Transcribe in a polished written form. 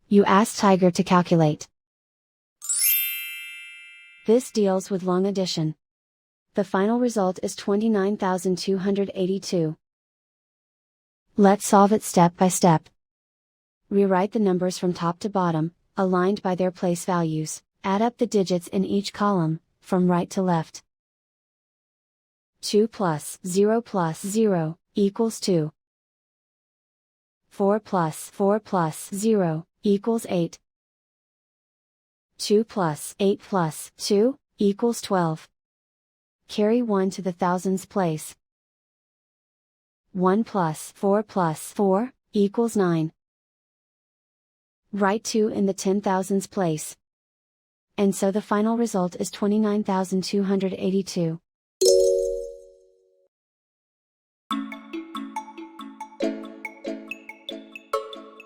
You ask Tiger to calculate. This deals with long addition. The final result is 29,282. Let's solve it step by step. Rewrite the numbers from top to bottom, aligned by their place values. Add up the digits in each column, from right to left. 2 plus 0 equals 2. 4 plus 0 equals 8. 2 plus 8 plus 2 equals 12. Carry 1 to the thousands place. 1 plus 4 equals 9. Write 2 in the 10,000s place. And so the final result is 29,282.